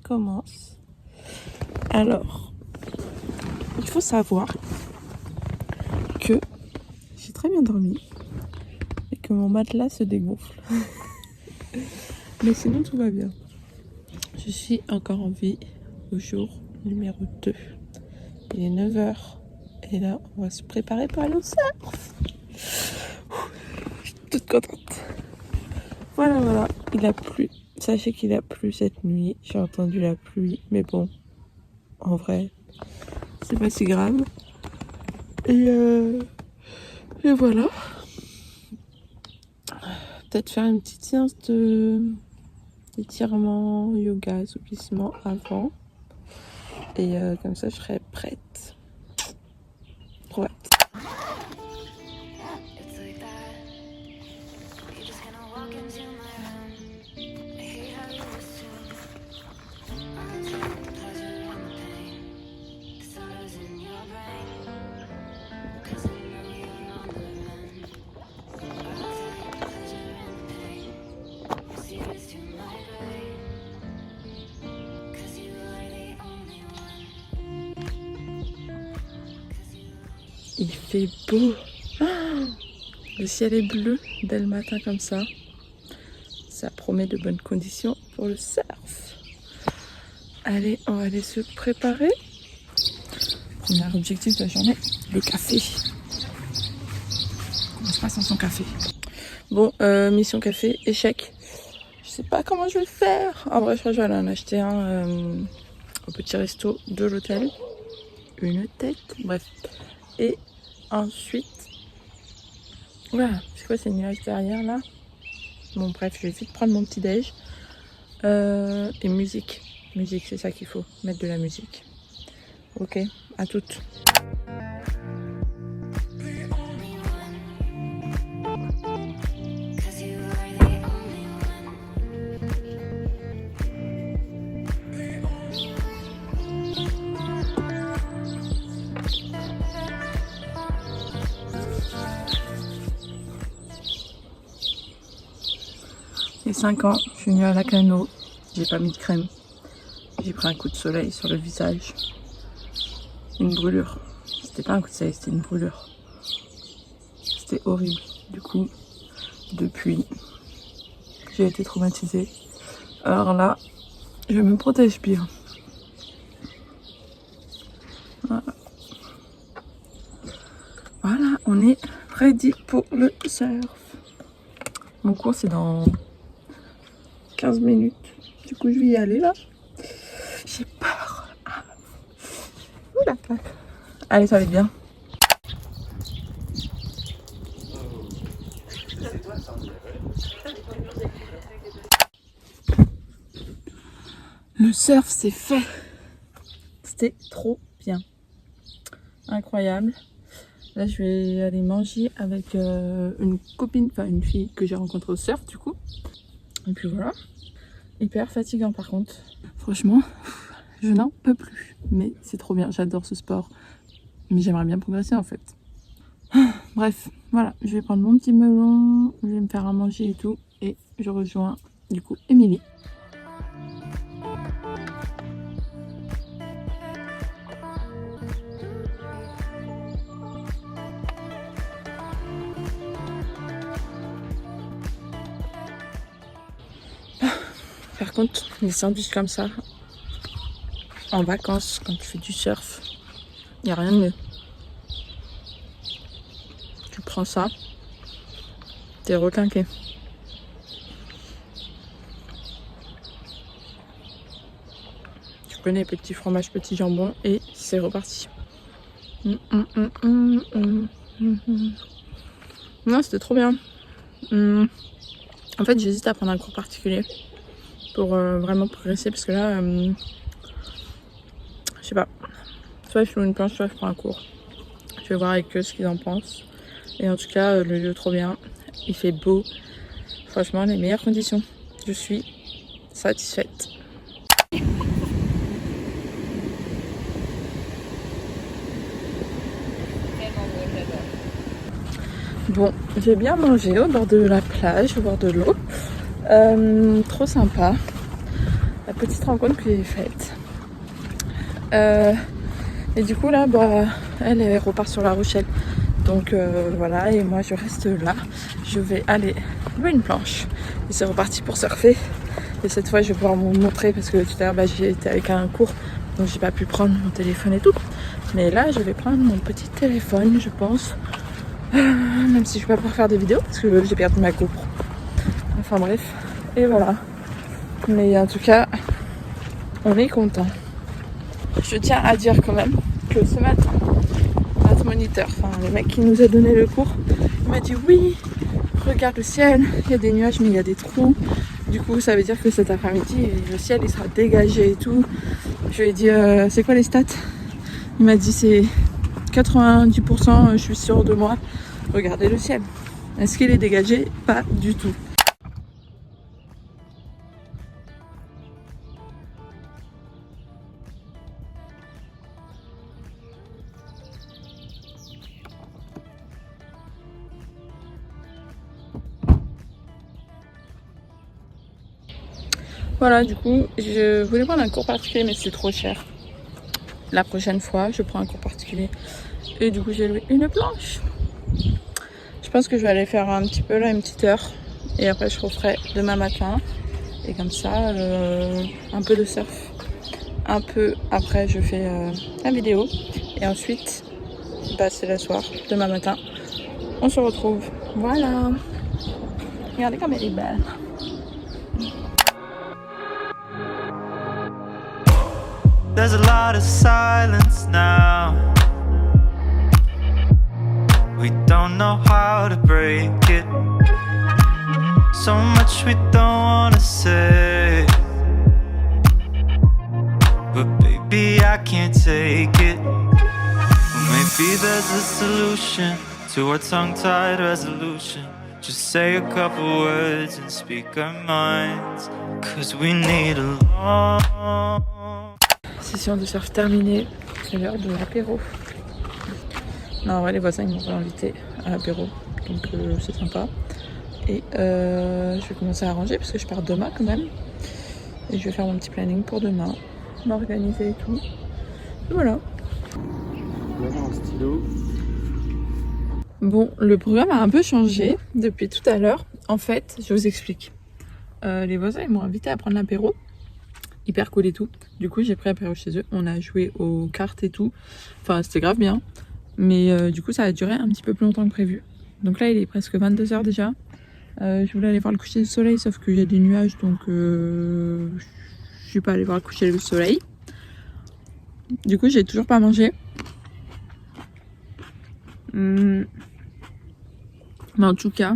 commence. Alors, il faut savoir que j'ai très bien dormi et que mon matelas se dégonfle. Mais sinon tout va bien. Je suis encore en vie au jour numéro 2. Il est 9h et là on va se préparer pour aller au surf. Je suis toute contente. Voilà, il a plu. Sachez qu'il a plu cette nuit. J'ai entendu la pluie, mais bon, en vrai, c'est pas si grave. Et voilà. Peut-être faire une petite séance d'étirement, yoga, assouplissement avant. Et comme ça, je serai prête. Trop hâte. Il fait beau. Le ciel est bleu dès le matin comme ça. Ça promet de bonnes conditions pour le surf. Allez, on va aller se préparer. Premier objectif de la journée, le café. Comment se passe sans son café? Bon, mission café, échec. Je sais pas comment je vais le faire. En vrai, je crois que je vais aller en acheter un au petit resto de l'hôtel. Une tête, bref. Et ensuite, voilà, c'est quoi ces nuages derrière là? Bon bref, je vais vite prendre mon petit déj. Et musique, c'est ça qu'il faut, mettre de la musique. Ok, à toutes. Il y a 5 ans, je suis venue à Lacanau, j'ai pas mis de crème. J'ai pris un coup de soleil sur le visage. Une brûlure. C'était pas un coup de soleil, c'était une brûlure. C'était horrible. Du coup, depuis, j'ai été traumatisée. Alors là, je me protège bien. Voilà, on est ready pour le surf. Mon cours c'est dans 15 minutes. Du coup, je vais y aller là. J'ai peur. Oula. Allez, ça va être bien. Le surf, c'est fait. C'était trop bien. Incroyable. Là, je vais aller manger avec une copine, enfin une fille que j'ai rencontrée au surf du coup. Et puis voilà. Hyper fatigant par contre. Franchement, je n'en peux plus. Mais c'est trop bien, j'adore ce sport. Mais j'aimerais bien progresser en fait. Bref, voilà, je vais prendre mon petit melon, je vais me faire à manger et tout. Et je rejoins du coup Émilie. Par contre, les sandwichs comme ça, en vacances, quand tu fais du surf, il n'y a rien de mieux. Tu prends ça, t'es requinqué. Tu connais petit fromage, petit jambon et c'est reparti. Non, c'était trop bien. En fait, j'hésite à prendre un cours particulier pour vraiment progresser parce que là, je sais pas. Soit je fais une planche, soit je prends un cours. Je vais voir avec eux ce qu'ils en pensent. Et en tout cas, le lieu est trop bien. Il fait beau. Franchement, les meilleures conditions. Je suis satisfaite. Bon, j'ai bien mangé au bord de la plage, au bord de l'eau. Trop sympa. La petite rencontre que j'ai faite. Et du coup là, elle repart sur La Rochelle. Donc voilà, et moi je reste là. Je vais aller louer une planche. Et c'est reparti pour surfer. Et cette fois je vais pouvoir vous montrer parce que tout à l'heure j'ai été avec un cours. Donc j'ai pas pu prendre mon téléphone et tout. Mais là je vais prendre mon petit téléphone je pense. Même si je vais pas pouvoir faire des vidéos parce que j'ai perdu ma GoPro. Enfin bref. Et voilà. Mais en tout cas, on est content. Je tiens à dire quand même que ce matin, notre moniteur, enfin le mec qui nous a donné le cours, il m'a dit oui, regarde le ciel, il y a des nuages mais il y a des trous. Du coup ça veut dire que cet après-midi le ciel il sera dégagé et tout. Je lui ai dit c'est quoi les stats? Il m'a dit c'est 90%, je suis sûre de moi. Regardez le ciel. Est-ce qu'il est dégagé? Pas du tout. Voilà, du coup, je voulais prendre un cours particulier, mais c'est trop cher. La prochaine fois, je prends un cours particulier. Et du coup, j'ai loué une planche. Je pense que je vais aller faire un petit peu là, une petite heure. Et après, je referai demain matin. Et comme ça, un peu de surf. Un peu après, je fais la vidéo. Et ensuite, c'est le soir, demain matin. On se retrouve. Voilà. Regardez comme elle est belle. There's a lot of silence now. We don't know how to break it. So much we don't wanna say. But baby, I can't take it. Maybe there's a solution to our tongue-tied resolution. Just say a couple words and speak our minds. 'Cause we need a long Session de surf terminée, c'est l'heure de l'apéro. Non, en vrai, les voisins ils m'ont invité à l'apéro, donc c'est sympa. Et je vais commencer à arranger parce que je pars demain quand même. Et je vais faire mon petit planning pour demain, m'organiser et tout. Et voilà. Voilà un stylo. Bon, le programme a un peu changé depuis tout à l'heure. En fait, je vous explique. Les voisins ils m'ont invité à prendre l'apéro. Hyper cool et tout. Du coup, j'ai pris l'apéro chez eux. On a joué aux cartes et tout. Enfin, c'était grave bien. Mais du coup, ça a duré un petit peu plus longtemps que prévu. Donc là, il est presque 22 h déjà. Je voulais aller voir le coucher du soleil, sauf qu'il y a des nuages. Donc, je suis pas allée voir le coucher du soleil. Du coup, j'ai toujours pas mangé. Mais en tout cas,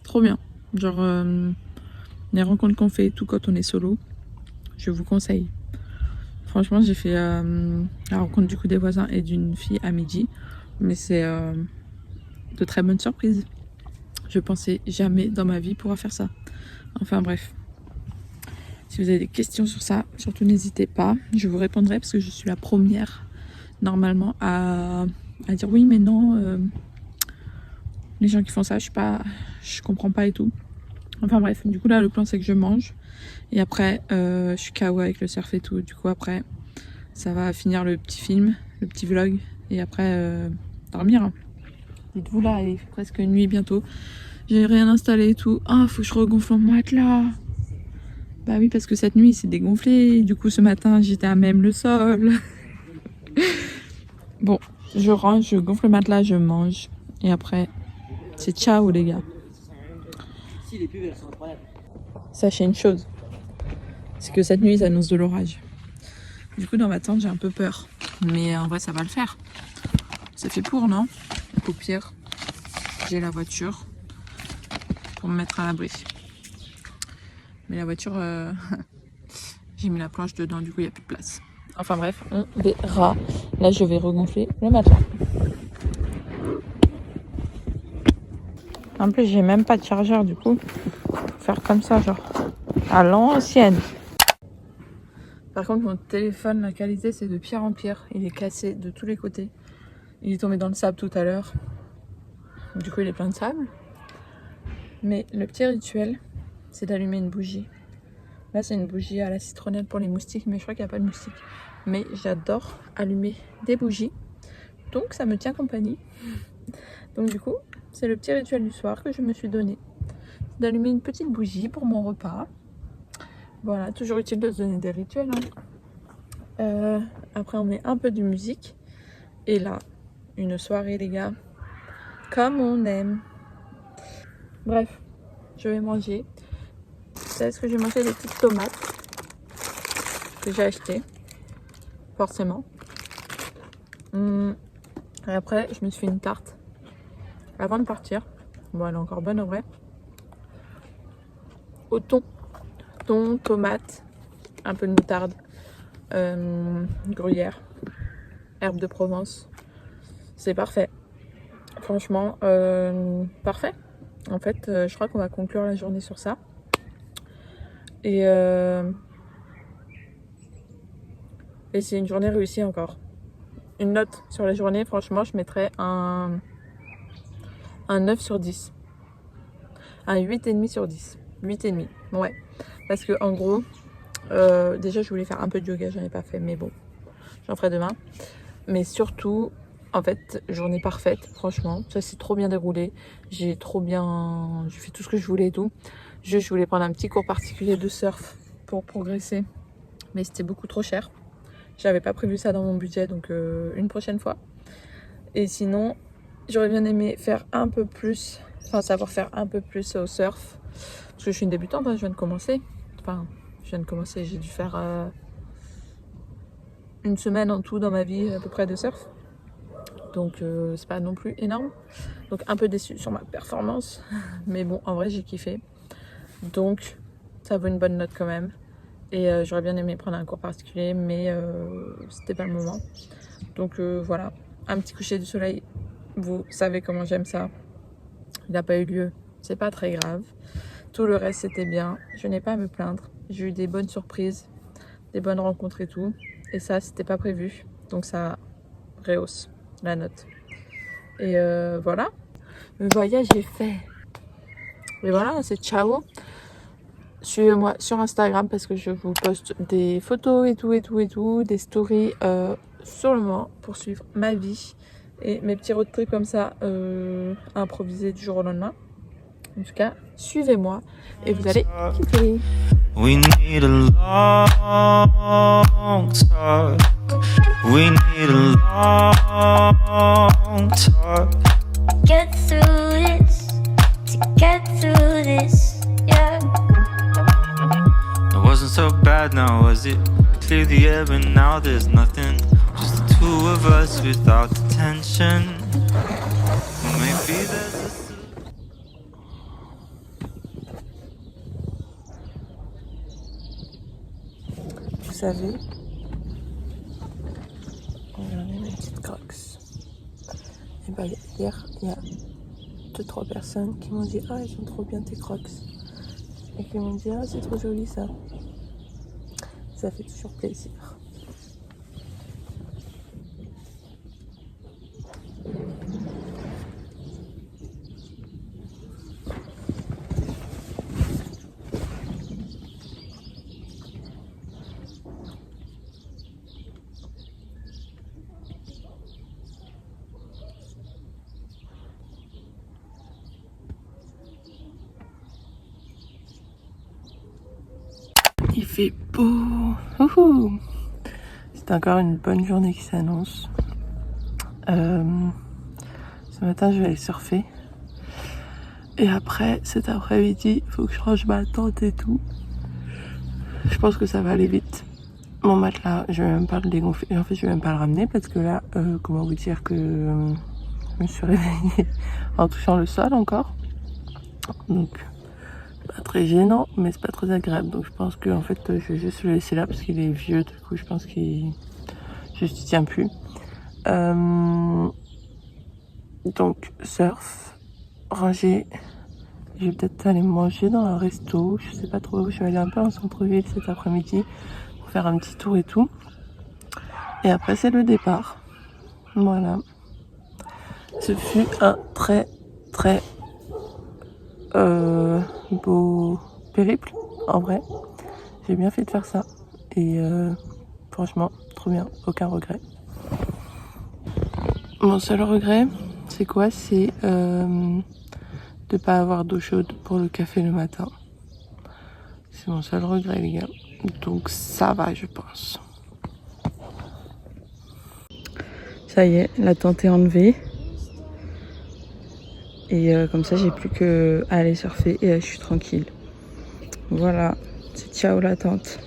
trop bien. Genre, les rencontres qu'on fait et tout quand on est solo. Je vous conseille. Franchement, j'ai fait la rencontre du coup des voisins et d'une fille à midi. Mais c'est de très bonnes surprises. Je pensais jamais dans ma vie pouvoir faire ça. Enfin bref. Si vous avez des questions sur ça, surtout n'hésitez pas. Je vous répondrai parce que je suis la première normalement à dire oui mais non. Les gens qui font ça, je comprends pas et tout. Enfin bref, du coup là le plan c'est que je mange. Et après, je suis KO avec le surf et tout. Du coup, après, ça va finir le petit film, le petit vlog. Et après, dormir. Dites-vous là, il est presque nuit bientôt. J'ai rien installé et tout. Ah, faut que je regonfle mon matelas. Bah oui, parce que cette nuit, il s'est dégonflé. Du coup, ce matin, j'étais à même le sol. Bon, je range, je gonfle le matelas, je mange. Et après, c'est ciao les gars. Sachez une chose. C'est que cette nuit, ils annoncent de l'orage. Du coup, dans ma tente, j'ai un peu peur. Mais en vrai, ça va le faire. Ça fait pour, non? Au pire, j'ai la voiture pour me mettre à l'abri. Mais la voiture, j'ai mis la planche dedans, du coup, il n'y a plus de place. Enfin bref, on verra. Là, je vais regonfler le matelas. En plus, j'ai même pas de chargeur, du coup. Faut faire comme ça, genre, à l'ancienne. Par contre, mon téléphone, la qualité, c'est de pire en pire. Il est cassé de tous les côtés. Il est tombé dans le sable tout à l'heure. Du coup, il est plein de sable. Mais le petit rituel, c'est d'allumer une bougie Là c'est une bougie à la citronnelle pour les moustiques, mais je crois qu'il n'y a pas de moustiques. Mais j'adore allumer des bougies, donc ça me tient compagnie. Donc du coup c'est le petit rituel du soir que je me suis donné, d'allumer une petite bougie pour mon repas. Voilà, toujours utile de se donner des rituels, hein. Après on met un peu de musique. Et là, une soirée les gars, comme on aime. Bref, je vais manger. C'est ce que je vais manger, des petites tomates que j'ai achetées, forcément. Et après, je me suis fait une tarte avant de partir. Bon, elle est encore bonne en vrai. Au thon, tomate, un peu de moutarde, gruyère, herbes de Provence. C'est parfait. Franchement, parfait. En fait, je crois qu'on va conclure la journée sur ça. Et c'est une journée réussie encore. Une note sur la journée, franchement, je mettrais un 9 sur 10. Un 8,5 sur 10. 8,5. Ouais. Parce que en gros, déjà je voulais faire un peu de yoga, j'en ai pas fait, mais bon, j'en ferai demain. Mais surtout, en fait, journée parfaite, franchement, ça s'est trop bien déroulé. J'ai fait tout ce que je voulais et tout. Je voulais prendre un petit cours particulier de surf pour progresser, mais c'était beaucoup trop cher. J'avais pas prévu ça dans mon budget, donc une prochaine fois. Et sinon, j'aurais bien aimé faire un peu plus, savoir faire un peu plus au surf, parce que je suis une débutante, hein, je viens de commencer. J'ai dû faire une semaine en tout dans ma vie à peu près de surf. Donc c'est pas non plus énorme. Donc un peu déçue sur ma performance. Mais bon, en vrai j'ai kiffé. Donc ça vaut une bonne note quand même. Et j'aurais bien aimé prendre un cours particulier, mais c'était pas le moment. Donc voilà, un petit coucher du soleil. Vous savez comment j'aime ça. Il n'a pas eu lieu, c'est pas très grave. Tout le reste c'était bien. Je n'ai pas à me plaindre. J'ai eu des bonnes surprises, des bonnes rencontres et tout. Et ça c'était pas prévu. Donc ça rehausse la note. Et voilà, le voyage est fait. Et voilà, c'est ciao. Suivez-moi sur Instagram parce que je vous poste des photos et tout, des stories sur le moment pour suivre ma vie et mes petits road trips comme ça improvisés du jour au lendemain. En tout cas, suivez-moi et vous allez kiffer. We need a long talk. We need a long talk. Get through this, to get through this, yeah. It wasn't so bad now, was it? Cleared the air and now there's nothing. Just the two of us without the tension. Maybe there's a... Vous savez, on a mis mes petites crocs. Et bah hier, il y a 2-3 personnes qui m'ont dit « Ah, ils sont trop bien tes crocs ». Et qui m'ont dit « Ah, c'est trop joli ça ». Ça fait toujours plaisir. Il fait beau. C'est encore une bonne journée qui s'annonce. Ce matin, je vais aller surfer. Et après, cet après-midi, il faut que je range ma tente et tout. Je pense que ça va aller vite. Mon matelas, je vais même pas le dégonfler. En fait, je vais même pas le ramener parce que là, comment vous dire que je me suis réveillée en touchant le sol encore. Donc... pas très gênant, mais c'est pas très agréable. Donc je pense que en fait je vais juste le laisser là parce qu'il est vieux. Du coup je pense qu'il juste il tient plus. Donc surf, ranger. Je vais peut-être aller manger dans un resto. Je sais pas trop. Je vais aller un peu en centre-ville cet après-midi pour faire un petit tour et tout. Et après c'est le départ. Voilà. Ce fut un très beau périple, en vrai. J'ai bien fait de faire ça. Et franchement, trop bien, aucun regret. Mon seul regret, c'est quoi? C'est de pas avoir d'eau chaude pour le café le matin. C'est mon seul regret, les gars. Donc ça va, je pense. Ça y est, la tente est enlevée. Et comme ça, j'ai plus qu'à aller surfer et je suis tranquille. Voilà, c'est ciao la tente.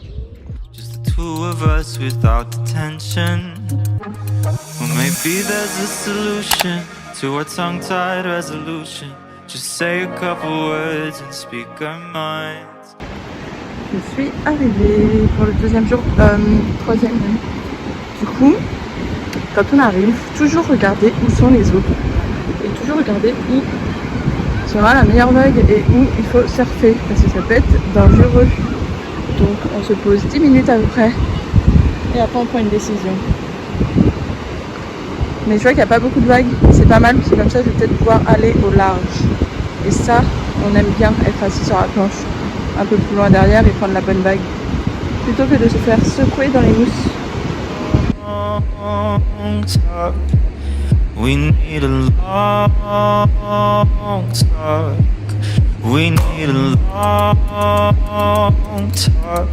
Just the two of us without the tension. Well, maybe there's a solution to our tongue-tied resolution. Just say a couple words and speak our minds. Je suis arrivée pour le deuxième jour, troisième même. Du coup, quand on arrive, toujours regarder où sont les autres. Et toujours regarder où sera la meilleure vague et où il faut surfer. Parce que ça peut être dangereux. Donc on se pose 10 minutes à peu près. Et après on prend une décision. Mais je vois qu'il n'y a pas beaucoup de vagues. C'est pas mal parce que comme ça je vais peut-être pouvoir aller au large. Et ça, on aime bien être assis sur la planche. Un peu plus loin derrière et prendre la bonne vague. Plutôt que de se faire secouer dans les mousses. We need a long talk. We need a long talk.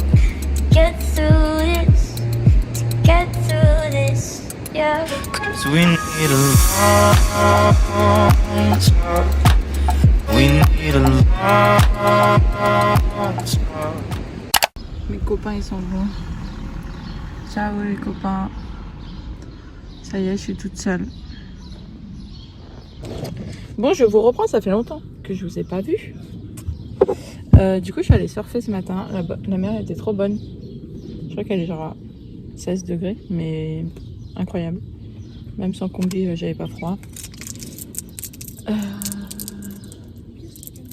Get through this, to get through this, yeah. 'Cause we need a long talk. We need a long talk. Mes copains ils sont bons. Ciao les copains. Ça y est, je suis toute seule. Bon, je vous reprends, ça fait longtemps que je vous ai pas vu. Du coup, je suis allée surfer ce matin. La mer était trop bonne. Je crois qu'elle est genre à 16 degrés, mais incroyable. Même sans combi, j'avais pas froid.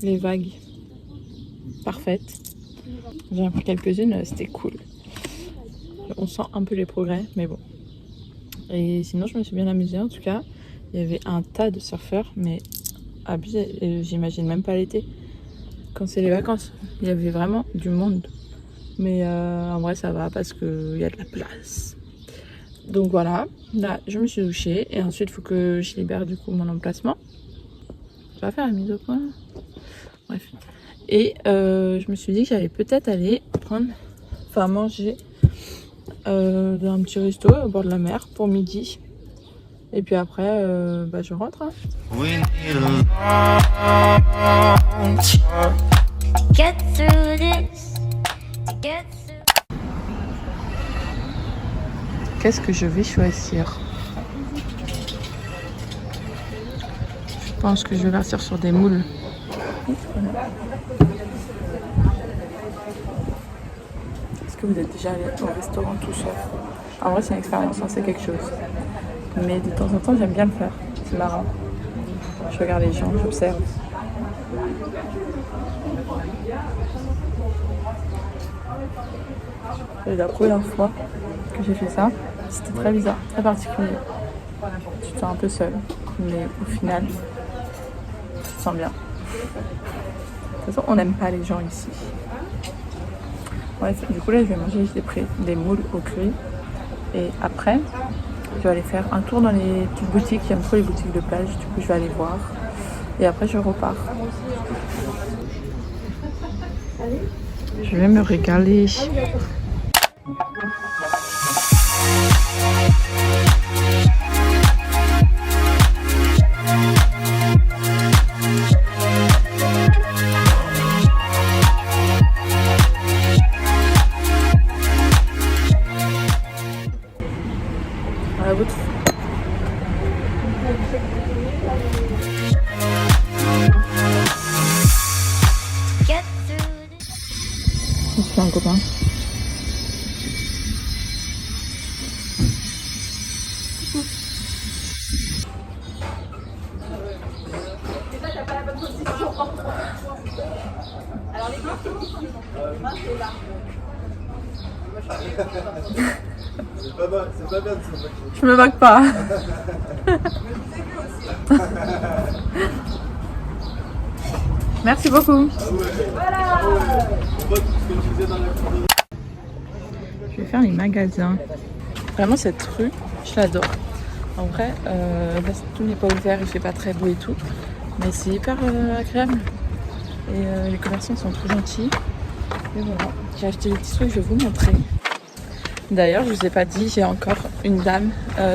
Les vagues, parfaites. J'en ai pris quelques-unes, c'était cool. On sent un peu les progrès, mais bon. Et sinon, je me suis bien amusée en tout cas. Il y avait un tas de surfeurs, mais abusé. Et j'imagine même pas l'été. Quand c'est les vacances, il y avait vraiment du monde. Mais en vrai, ça va parce qu'il y a de la place. Donc voilà, là, je me suis douchée. Et ensuite, il faut que je libère du coup mon emplacement. Je vais faire la mise au point. Bref. Et je me suis dit que j'allais peut-être aller manger dans un petit resto au bord de la mer pour midi. Et puis après, je rentre. Hein. We need a long talk. Get through this, get through. Qu'est-ce que je vais choisir? Je pense que je vais partir sur des moules. Est-ce que vous êtes déjà allé au restaurant tout seul? En vrai, c'est une expérience, hein, c'est quelque chose. Mais de temps en temps, j'aime bien le faire. C'est marrant. Je regarde les gens, j'observe. C'est la première fois que j'ai fait ça. C'était très bizarre, très particulier. Tu te sens un peu seul, mais au final, tu te sens bien. De toute façon, on n'aime pas les gens ici. Bref, du coup là, je vais manger des moules au curry. Et après, je vais aller faire un tour dans les petites boutiques. J'aime trop les boutiques de plage, du coup je vais aller voir. Et après, je repars. Je vais me régaler. À la vôtre. Get through this. C'est un copain. C'est pas bien de se moquer. Je me moque pas. Merci beaucoup. Voilà. On voit tout ce que tu faisais dans la cour. Je vais faire les magasins. Vraiment cette rue, je l'adore. En vrai, tout n'est pas ouvert, il fait pas très beau et tout. Mais c'est hyper agréable. Et les commerçants sont trop gentils. Et voilà, j'ai acheté des petits trucs, je vais vous montrer. D'ailleurs, je vous ai pas dit, j'ai encore une dame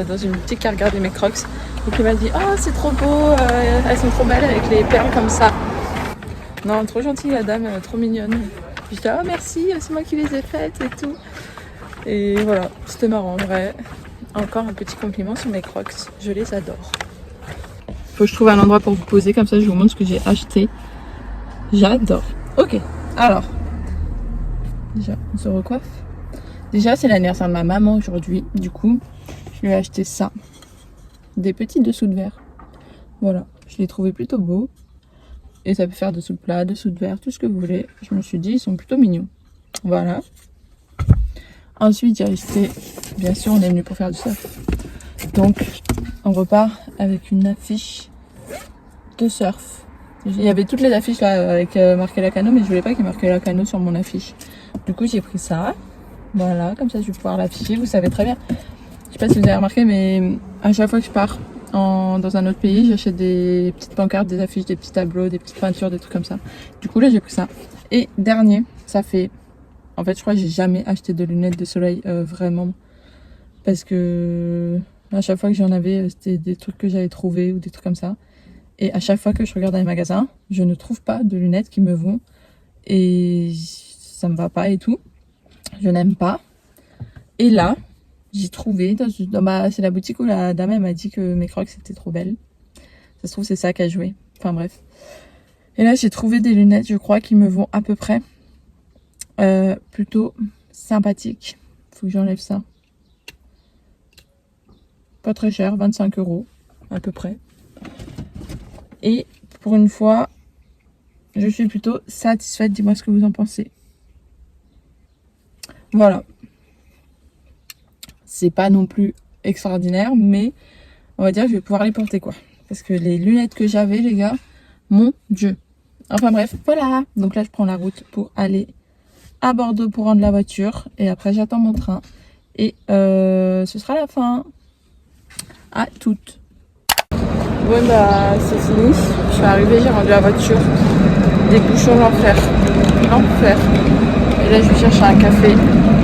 dans une boutique qui a regardé mes crocs. Donc elle m'a dit, oh c'est trop beau, elles sont trop belles avec les perles comme ça. Non, trop gentille la dame, trop mignonne. Je dis, oh merci, c'est moi qui les ai faites et tout. Et voilà, c'était marrant, en vrai. Encore un petit compliment sur mes crocs, je les adore. Faut que je trouve un endroit pour vous poser, comme ça je vous montre ce que j'ai acheté. J'adore. Ok, alors. Déjà, on se recoiffe. Déjà, c'est l'anniversaire de ma maman aujourd'hui. Du coup, je lui ai acheté ça. Des petits dessous de verre. Voilà, je les trouvais plutôt beaux. Et ça peut faire dessous de plat, dessous de verre, tout ce que vous voulez. Je me suis dit, ils sont plutôt mignons. Voilà. Ensuite, j'ai acheté, bien sûr, on est venu pour faire du surf. Donc, on repart avec une affiche de surf. Il y avait toutes les affiches là avec marqué Lacanau, mais je voulais pas qu'il y ait marqué Lacanau sur mon affiche. Du coup, j'ai pris ça. Voilà, comme ça, je vais pouvoir l'afficher. Vous savez très bien. Je sais pas si vous avez remarqué, mais à chaque fois que je pars dans un autre pays, j'achète des petites pancartes, des affiches, des petits tableaux, des petites peintures, des trucs comme ça. Du coup, là, j'ai pris ça. Et dernier, ça fait... En fait, je crois que j'ai jamais acheté de lunettes de soleil, vraiment. Parce que à chaque fois que j'en avais, c'était des trucs que j'avais trouvés ou des trucs comme ça. Et à chaque fois que je regarde dans les magasins, je ne trouve pas de lunettes qui me vont. Et ça me va pas et tout. Je n'aime pas. Et là, j'ai trouvé, c'est la boutique où la dame elle m'a dit que mes crocs étaient trop belles. Ça se trouve c'est ça qui a joué. Enfin bref. Et là j'ai trouvé des lunettes, je crois, qui me vont à peu près. Plutôt sympathiques. Faut que j'enlève ça. Pas très cher, 25 € à peu près. Et pour une fois, je suis plutôt satisfaite. Dis-moi ce que vous en pensez. Voilà. C'est pas non plus extraordinaire, mais on va dire que je vais pouvoir les porter quoi. Parce que les lunettes que j'avais, les gars, mon Dieu. Enfin bref, voilà. Donc là, je prends la route pour aller à Bordeaux pour rendre la voiture. Et après, j'attends mon train. Et ce sera la fin. À toutes. Bon bah, c'est fini. Je suis arrivée, j'ai rendu la voiture. Des bouchons, l'enfer. L'enfer. Et là, je vais chercher un café.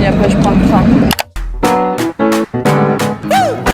Et après, je prends le train.